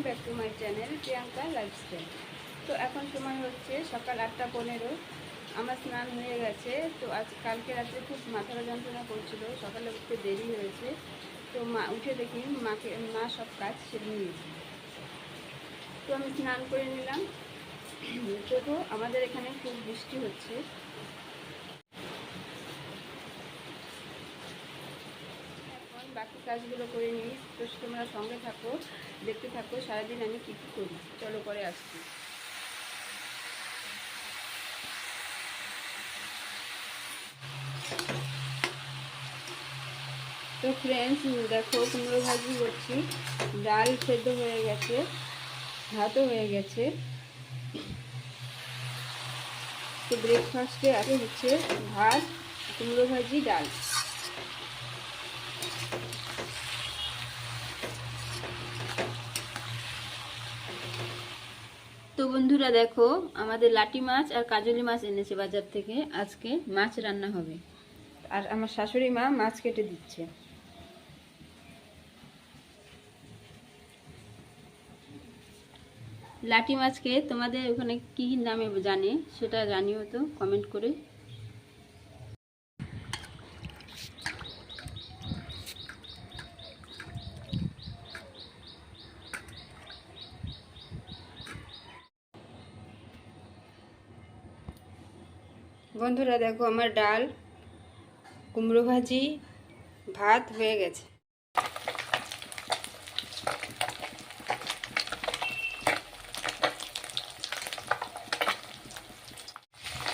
Back to my channel Priyanka lifestyle. তো এখন সময় হচ্ছে সকাল 8:15। আমার স্নান হয়ে গেছে। তো কালকে রাত্রে খুব মাথার যন্ত্রণা করছিল, সকালে উঠতে দেরি হয়েছে। তো উঠে দেখি মা সব কাজ সেরে নিয়েছে। তো আমি স্নান করে নিলাম। তো আমাদের এখানে খুব বৃষ্টি হচ্ছে। বাকি কাজগুলো করে নিই। তো তোমরা সঙ্গে থাকো, দেখতে থাকো সারাদিন আমি কী কী করি। চলো করে আসছি। তো ফ্রেন্ডস দেখো, কুমড়ো ভাজি করছি, ডাল সেদ্ধ হয়ে গেছে, ভাতও হয়ে গেছে। তো ব্রেকফাস্টে আগে হচ্ছে ভাত, কুমড়ো ভাজি, ডাল। তো বন্ধুরা দেখো, আমাদের লাটি মাছ আর কাজলি মাছ এনেছে বাজার থেকে। আজকে মাছ রান্না হবে, আর আমার শাশুড়ি মা মাছ কেটে দিচ্ছে। লাটি মাছকে তোমাদের ওখানে কী নামে জানে সেটা জানিও তো কমেন্ট করে। বন্ধুরা দেখো, আমার ডাল, কুমড়ো ভাজি, ভাত হয়ে গেছে।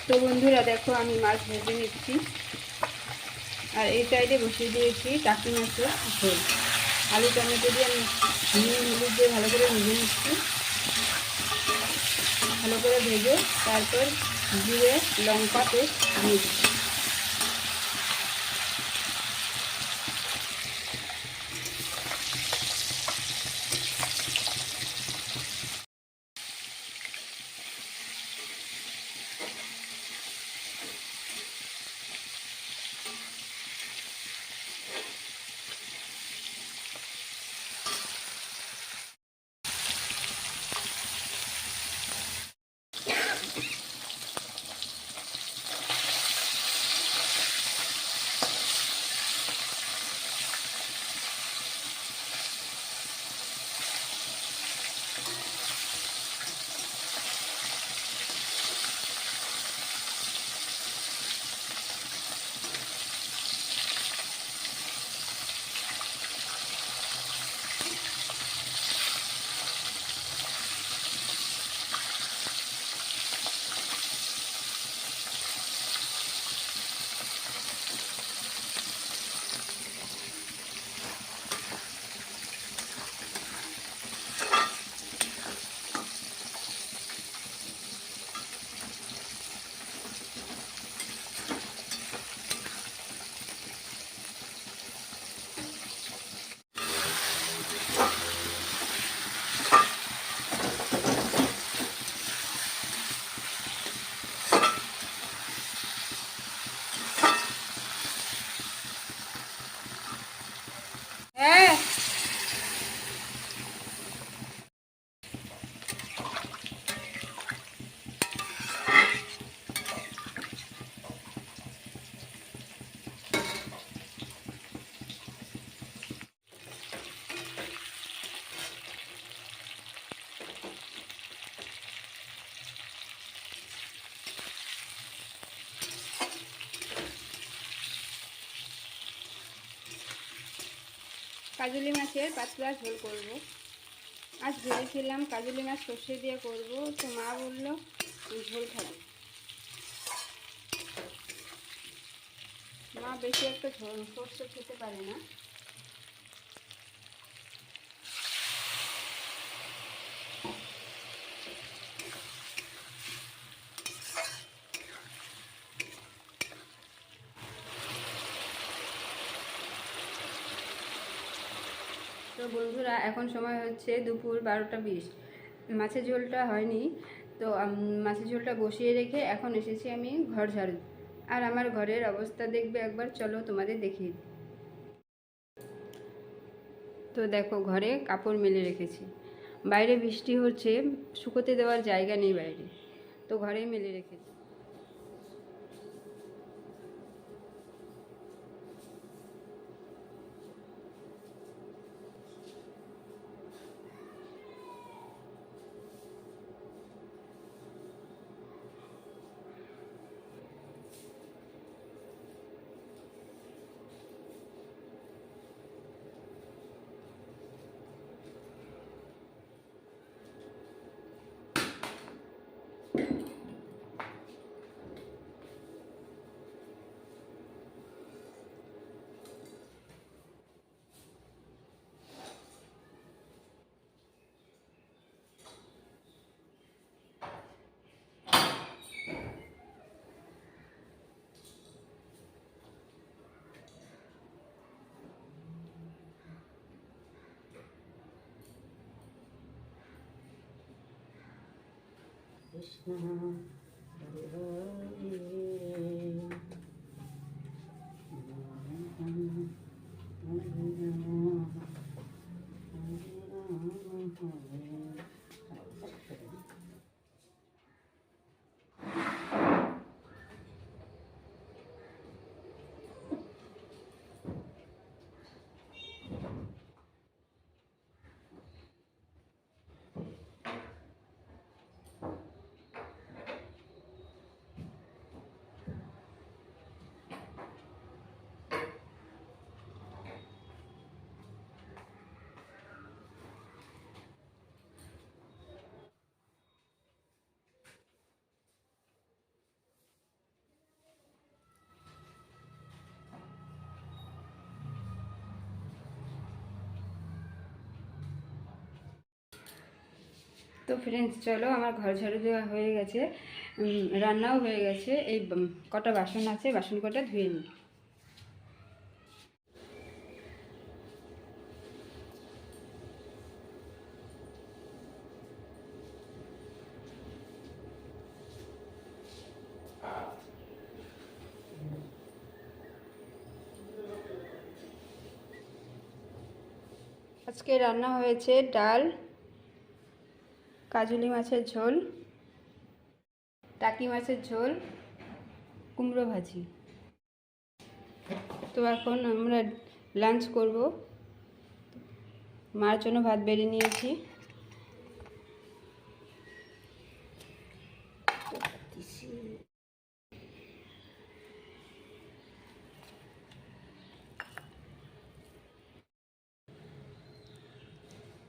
তো বন্ধুরা দেখো, আমি মাছ ভেজে নিচ্ছি, আর এই সাইডে বসিয়ে দিয়েছি টাকি মাছের ঝোল। আলু টমেটো দিয়ে আমি নুন হলুদ দিয়ে ভালো করে ভেজে নিচ্ছি। ভালো করে ভেজে তারপর জিরে লঙ্কা পেস্ট দিয়ে দিচ্ছি। হ্যাঁ, কাজলি মাছের পাতলা ঝোল করব। আজ ভেবেছিলাম কাজলি মাছ সর্ষে দিয়ে করব, তো মা বললো ঝোল খাবে। মা বেশি একটা ঝোল সর্ষে খেতে পারে না। তো বন্ধুরা এখন সময় হচ্ছে দুপুর 12টা 20। মাছের ঝোলটা হয়নি, তো মাছের ঝোলটা বসিয়ে রেখে এখন এসেছি আমি ঘর ঝাড়ু। আর আমার ঘরের অবস্থা দেখবে একবার, চলো তোমাদের দেখিয়ে দিই। তো দেখো, ঘরে কাপড় মেলে রেখেছি, বাইরে বৃষ্টি হচ্ছে, শুকোতে দেওয়ার জায়গা নেই বাইরে, তো ঘরেই মেলে রেখেছি। Krishna, Hare Hare, Hare Rama, তো ফ্রেন্ডস চলো, আমার ঘর ঝাড়ু দেওয়া হয়ে গেছে, রান্নাও হয়ে গেছে। এই কটা বাসন আছে, বাসন কটা ধুয়ে নিই। আজকে রান্না হয়েছে ডাল, কাজুলি মাছের ঝোল, টাকি মাছের ঝোল, কুমড়ো ভাজি। তো এখন আমরা লাঞ্চ করব। মার জন্য ভাত বেড়ে নিয়েছি।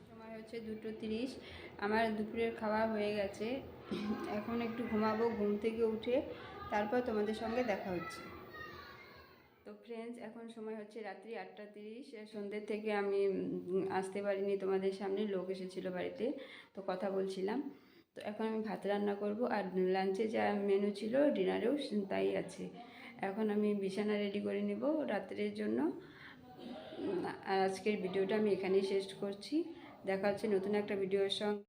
সময় হচ্ছে 2:30। আমার দুপুরের খাওয়া হয়ে গেছে, এখন একটু ঘুমাবো। ঘুম থেকে উঠে তারপর তোমাদের সঙ্গে দেখা হচ্ছে। তো ফ্রেন্ডস, এখন সময় হচ্ছে রাত্রি 8:30। সন্ধ্যের থেকে আমি আসতে পারিনি তোমাদের সামনে, লোক এসেছিলো বাড়িতে, তো কথা বলছিলাম। তো এখন আমি ভাত রান্না করব, আর লাঞ্চে যা মেনু ছিল ডিনারেও তাই আছে। এখন আমি বিছানা রেডি করে নেব রাত্রের জন্য। আর আজকের ভিডিওটা আমি এখানেই শেষ করছি। দেখা হচ্ছে নতুন একটা ভিডিওর সঙ্গে।